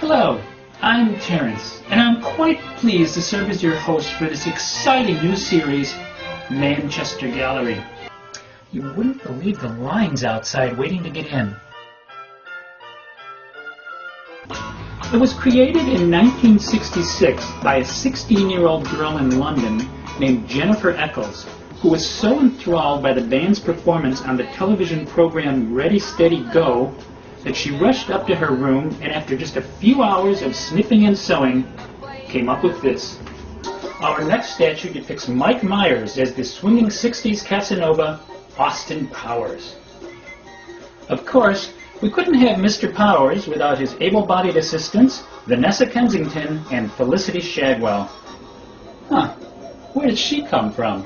Hello, I'm Terrence, and I'm quite pleased to serve as your host for this exciting new series, Manchester Gallery. You wouldn't believe the lines outside waiting to get in. It was created in 1966 by a 16-year-old girl in London named Jennifer Eccles, who was so enthralled by the band's performance on the television program Ready, Steady, Go that she rushed up to her room and after just a few hours of snipping and sewing, came up with this. Our next statue depicts Mike Myers as the swinging 60s Casanova, Austin Powers. Of course, we couldn't have Mr. Powers without his able-bodied assistants, Vanessa Kensington and Felicity Shadwell. Where did she come from?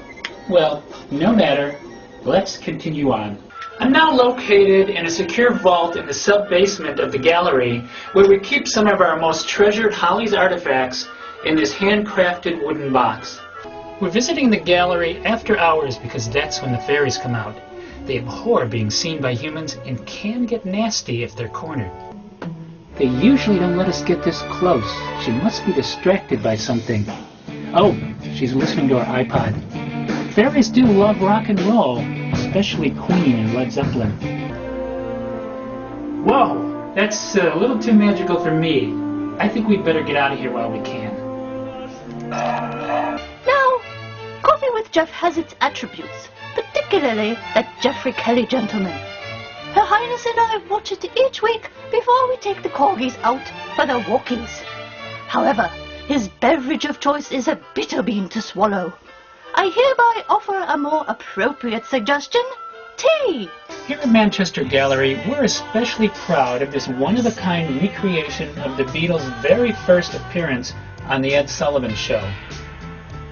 Well, no matter. Let's continue on. I'm now located in a secure vault in the sub-basement of the gallery where we keep some of our most treasured Hollies artifacts in this handcrafted wooden box. We're visiting the gallery after hours because that's when the fairies come out. They abhor being seen by humans and can get nasty if they're cornered. They usually don't let us get this close. She must be distracted by something. Oh, she's listening to her iPod. Fairies do love rock and roll, especially Queen and Led Zeppelin. Whoa, that's a little too magical for me. I think we'd better get out of here while we can. Now, Coffee with Jeff has its attributes, particularly that Jeffrey Kelly gentleman. Her Highness and I watch it each week before we take the corgis out for their walkies. However, his beverage of choice is a bitter bean to swallow. I hereby offer a more appropriate suggestion, tea. Here at Manchester Gallery, we're especially proud of this one-of-a-kind recreation of the Beatles' very first appearance on The Ed Sullivan Show.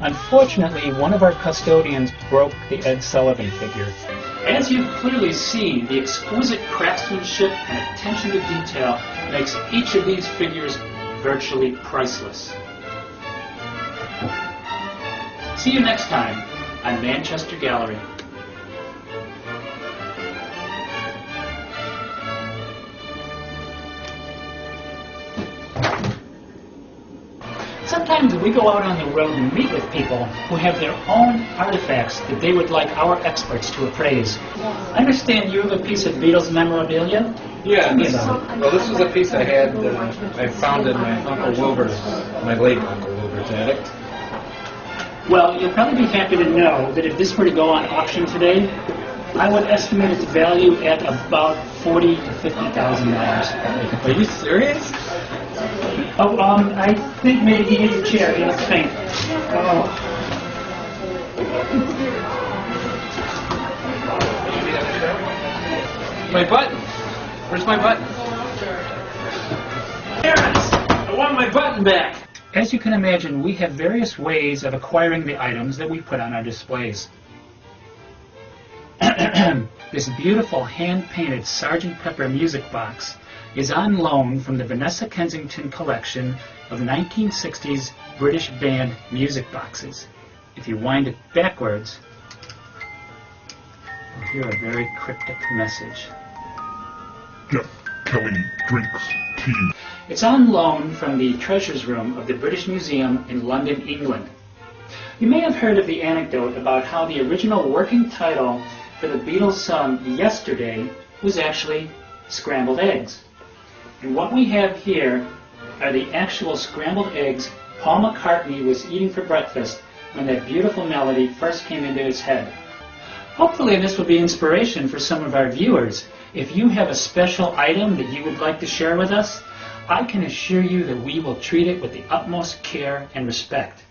Unfortunately, one of our custodians broke the Ed Sullivan figure. As you've clearly seen, the exquisite craftsmanship and attention to detail makes each of these figures virtually priceless. See you next time on Manchester Gallery. Sometimes we go out on the road and meet with people who have their own artifacts that they would like our experts to appraise. I understand you have a piece of Beatles memorabilia? Yeah, this was a piece I had, I found in my my late Uncle Wilbur's attic. Well, you'll probably be happy to know that if this were to go on auction today, I would estimate its value at about $40,000 to $50,000. Are you serious? Oh, I think maybe he needs a chair. He looks faint. Oh. My button! Where's my button? Terrence! I want my button back! As you can imagine, we have various ways of acquiring the items that we put on our displays. This beautiful hand-painted Sgt. Pepper music box is on loan from the Vanessa Kensington collection of 1960s British band music boxes. If you wind it backwards, you'll hear a very cryptic message. Jeff Kelly drinks tea. It's on loan from the treasures room of the British Museum in London, England. You may have heard of the anecdote about how the original working title for the Beatles' song Yesterday was actually Scrambled Eggs. And what we have here are the actual scrambled eggs Paul McCartney was eating for breakfast when that beautiful melody first came into his head. Hopefully this will be inspiration for some of our viewers. If you have a special item that you would like to share with us, I can assure you that we will treat it with the utmost care and respect.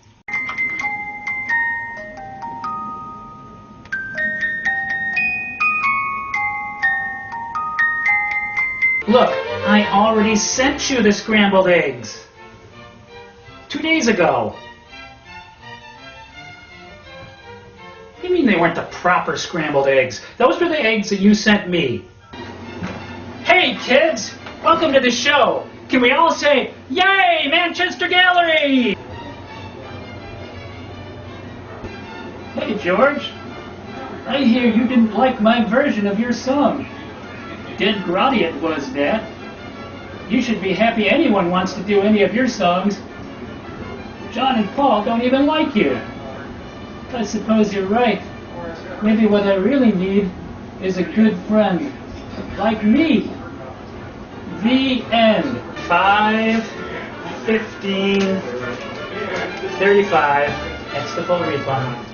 Look, I already sent you the scrambled eggs 2 days ago. What do you mean they weren't the proper scrambled eggs? Those were the eggs that you sent me. Hey kids, welcome to the show. Can we all say, yay, Manchester Gallery? Hey George, I hear you didn't like my version of your song. Dead grotty it was, that. You should be happy anyone wants to do any of your songs. John and Paul don't even like you. I suppose you're right. Maybe what I really need is a good friend. Like me. The end. 5, 15, 35. That's the full refund.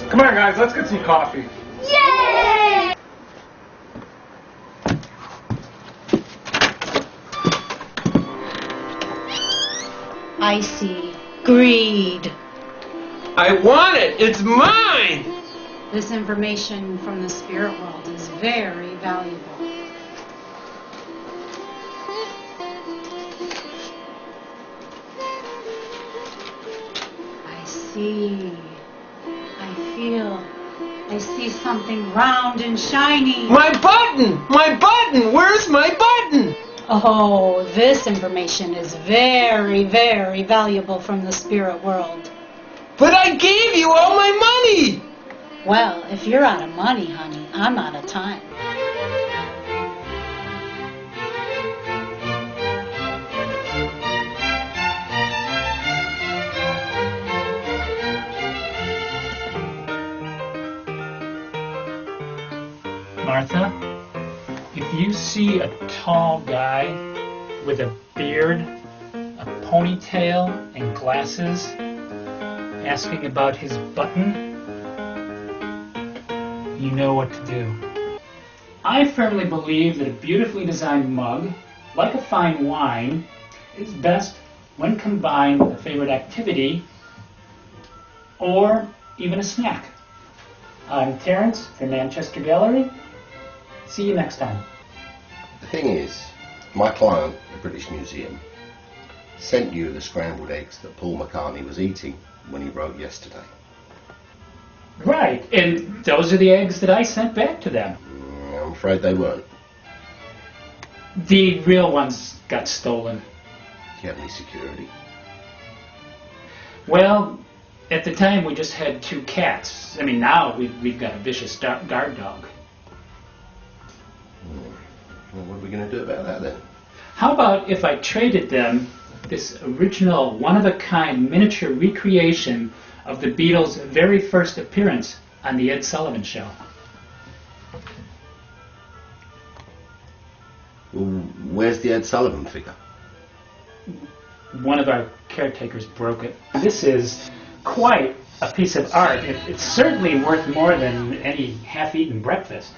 Come on, guys, let's get some coffee. Yay! I see. Greed. I want it! It's mine! This information from the spirit world is very valuable. I see. I feel. I see something round and shiny. My button! My button! Where's my button? Oh, this information is very, very valuable from the spirit world. But I gave you all my money! Well, if you're out of money, honey, I'm out of time. Martha, if you see a tall guy with a beard, a ponytail, and glasses asking about his button, you know what to do. I firmly believe that a beautifully designed mug, like a fine wine, is best when combined with a favorite activity or even a snack. I'm Terrence from Manchester Gallery. See you next time. The thing is, my client, the British Museum, sent you the scrambled eggs that Paul McCartney was eating when he wrote yesterday. Right, and those are the eggs that I sent back to them. I'm afraid they weren't. The real ones got stolen. Do you have any security? Well, at the time we just had 2 cats. I mean, now we've got a vicious guard dog. Well, what are we going to do about that then? How about if I traded them this original, one-of-a-kind miniature recreation of the Beatles' very first appearance on the Ed Sullivan Show? Well, where's the Ed Sullivan figure? One of our caretakers broke it. This is quite a piece of art. It's certainly worth more than any half-eaten breakfast.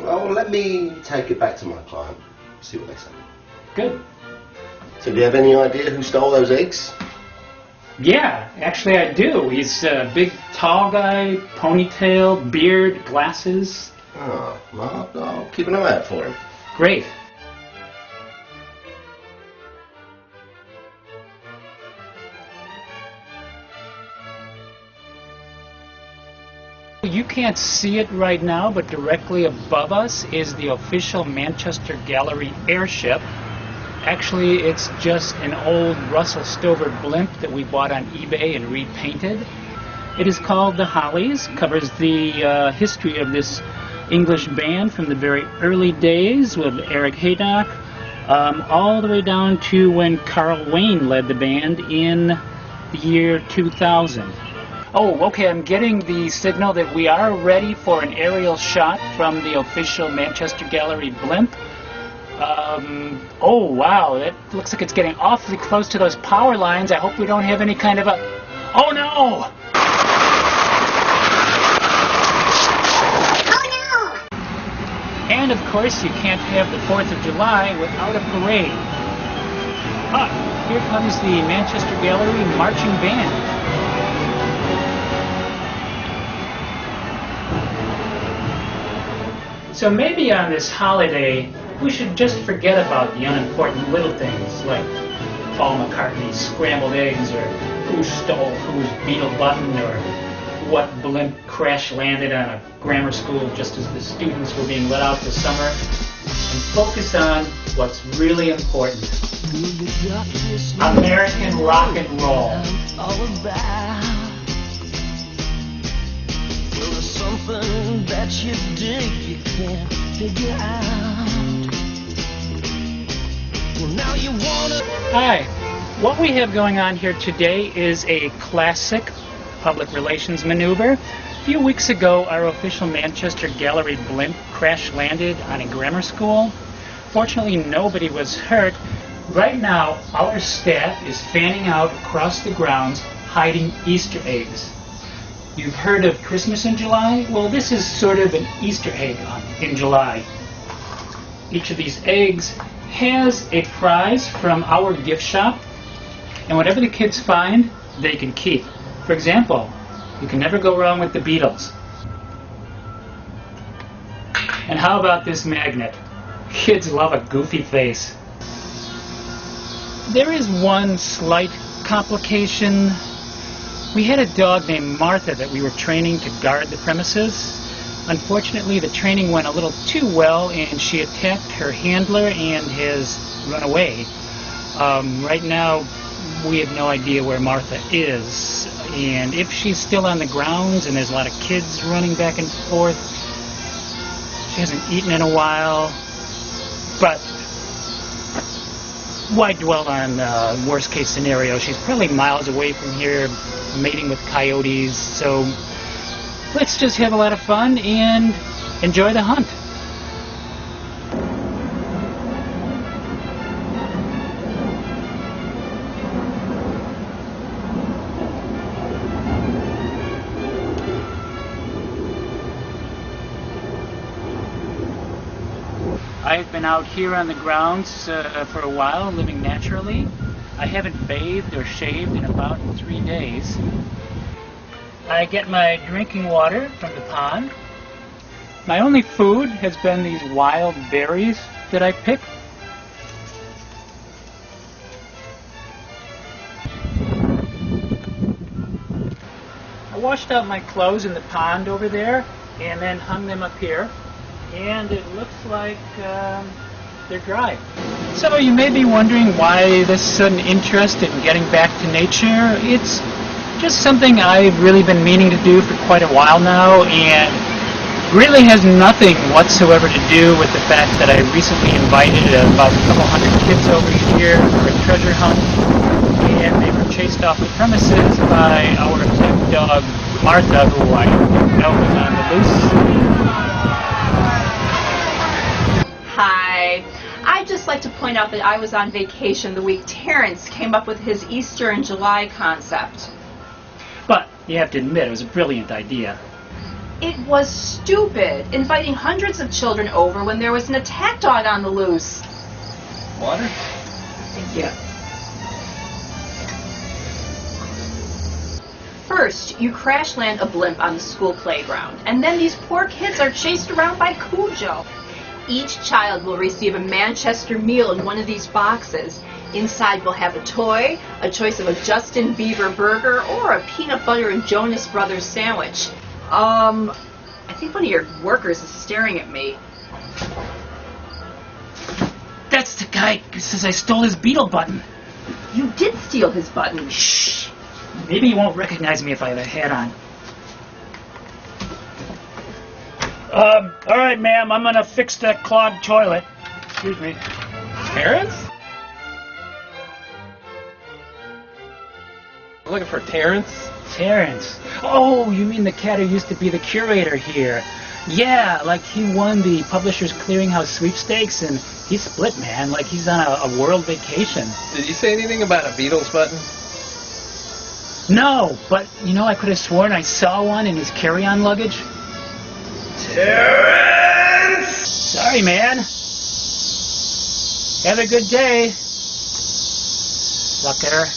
Well, let me take it back to my client, see what they say. Good. So do you have any idea who stole those eggs? Yeah, actually I do. He's a big, tall guy, ponytail, beard, glasses. Oh, well, I'll keep an eye out for him. Great. You can't see it right now, but directly above us is the official Manchester Gallery airship. Actually, it's just an old Russell Stover blimp that we bought on eBay and repainted. It is called The Hollies, covers the history of this English band from the very early days with Eric Haydock, all the way down to when Carl Wayne led the band in the year 2000. Oh, okay, I'm getting the signal that we are ready for an aerial shot from the official Manchester Gallery blimp. Oh, wow, that looks like it's getting awfully close to those power lines. I hope we don't have any kind of a... Oh, no! Oh no! And, of course, you can't have the 4th of July without a parade. Ah, here comes the Manchester Gallery Marching Band. So maybe on this holiday, we should just forget about the unimportant little things like Paul McCartney's scrambled eggs, or who stole whose Beatle button, or what blimp crash landed on a grammar school just as the students were being let out for summer, and focus on what's really important. American rock and roll. Something that you dig, you can't figure out. Hi. What we have going on here today is a classic public relations maneuver. A few weeks ago, our official Manchester Gallery blimp crash landed on a grammar school. Fortunately, nobody was hurt. Right now, our staff is fanning out across the grounds, hiding Easter eggs. You've heard of Christmas in July? Well, this is sort of an Easter egg in July. Each of these eggs has a prize from our gift shop, and whatever the kids find, they can keep. For example, you can never go wrong with the Beatles. And how about this magnet? Kids love a goofy face. There is one slight complication. We had a dog named Martha that we were training to guard the premises. Unfortunately, the training went a little too well and she attacked her handler and has run away. Right now, we have no idea where Martha is. And if she's still on the grounds and there's a lot of kids running back and forth, she hasn't eaten in a while. But why dwell on worst case scenario? She's probably miles away from here mating with coyotes, so let's just have a lot of fun and enjoy the hunt. I've been out here on the grounds for a while, living naturally. I haven't bathed or shaved in about 3 days. I get my drinking water from the pond. My only food has been these wild berries that I pick. I washed out my clothes in the pond over there and then hung them up here. And it looks like they're dry. So you may be wondering why this sudden interest in getting back to nature. It's just something I've really been meaning to do for quite a while now, and really has nothing whatsoever to do with the fact that I recently invited about a couple hundred kids over here for a treasure hunt, and they were chased off the premises by our pet dog Martha, who I know was on the loose. Hi. I'd just like to point out that I was on vacation the week Terrence came up with his Easter in July concept. But you have to admit, it was a brilliant idea. It was stupid, inviting hundreds of children over when there was an attack dog on the loose. Water? Thank you. First, you crash land a blimp on the school playground, and then these poor kids are chased around by Cujo. Each child will receive a Manchester meal in one of these boxes. Inside will have a toy, a choice of a Justin Bieber burger, or a peanut butter and Jonas Brothers sandwich. I think one of your workers is staring at me. That's the guy who says I stole his Beetle button. You did steal his button. Shh. Maybe he won't recognize me if I have a hat on. All right, ma'am, I'm gonna fix that clogged toilet. Excuse me. Terrence? Looking for Terrence? Terrence. Oh, you mean the cat who used to be the curator here? Yeah, like he won the Publishers Clearinghouse sweepstakes and he split, man, like he's on a world vacation. Did you say anything about a Beatles button? No, but you know, I could have sworn I saw one in his carry-on luggage. Terrence! Sorry, man. Have a good day, sucker.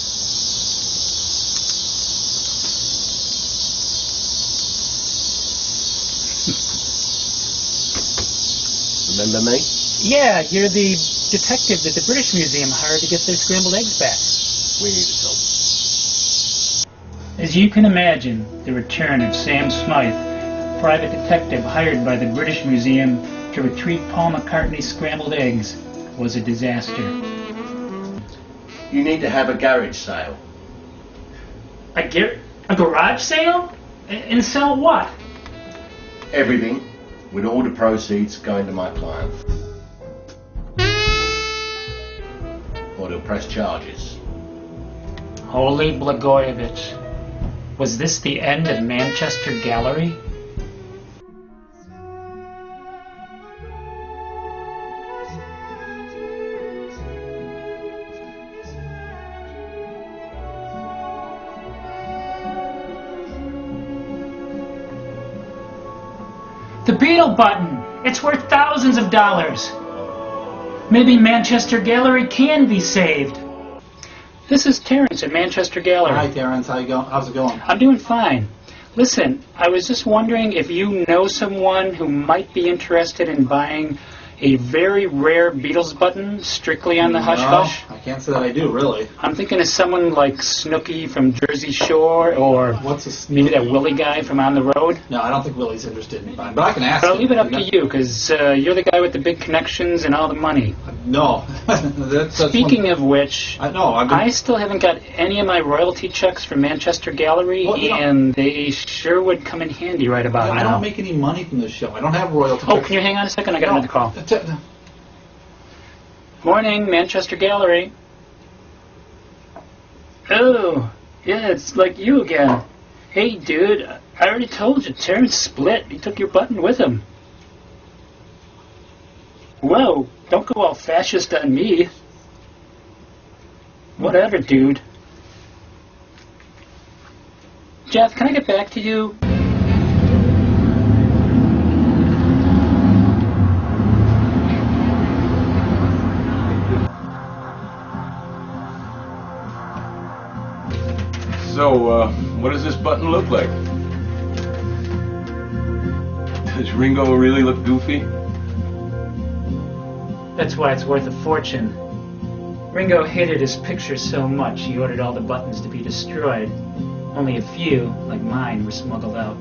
Remember me? Yeah, you're the detective that the British Museum hired to get their scrambled eggs back. We need to talk. As you can imagine, the return of Sam Smythe, a private detective hired by the British Museum to retrieve Paul McCartney's scrambled eggs, was a disaster. You need to have a garage sale. A garage sale? And sell what? Everything, with all the proceeds going to my client. or they'll press charges. Holy Blagojevich. Was this the end of Manchester Gallery? The Beetle button! It's worth thousands of dollars! Maybe Manchester Gallery can be saved. This is Terrence at Manchester Gallery. Hi, Terrence. How's it going? I'm doing fine. Listen, I was just wondering if you know someone who might be interested in buying a very rare Beatles button strictly on the Hush Hush. I can't say that I do, really. I'm thinking of someone like Snooky from Jersey Shore, or maybe that Willie guy from On the Road. No, I don't think Willie's interested in buying, but I can ask But I'll him. leave it up to you, because you're the guy with the big connections and all the money. No. that's Speaking of which, I still haven't got any of my royalty checks from Manchester Gallery, and they sure would come in handy right about now. I don't make any money from this show. I don't have royalty Oh, checks. can you hang on a second? I got another call. Morning, Manchester Gallery. Oh, yeah, it's like you again. Hey, dude, I already told you, Terrence split. He took your button with him. Whoa, don't go all fascist on me. Whatever, dude. Jeff, can I get back to you? So, what does this button look like? Does Ringo really look goofy? That's why it's worth a fortune. Ringo hated his picture so much he ordered all the buttons to be destroyed. Only a few, like mine, were smuggled out.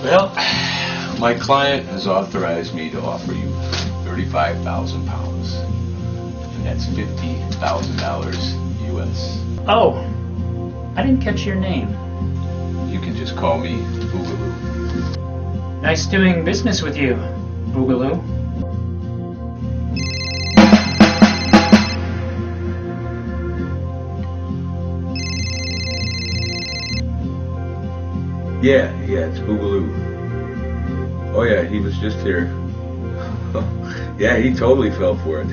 Well, my client has authorized me to offer you £35,000. And that's $50,000 US. Oh, I didn't catch your name. You can just call me Boogaloo. Nice doing business with you, Boogaloo. Yeah, it's Boogaloo. Oh yeah, he was just here. Yeah, he totally fell for it.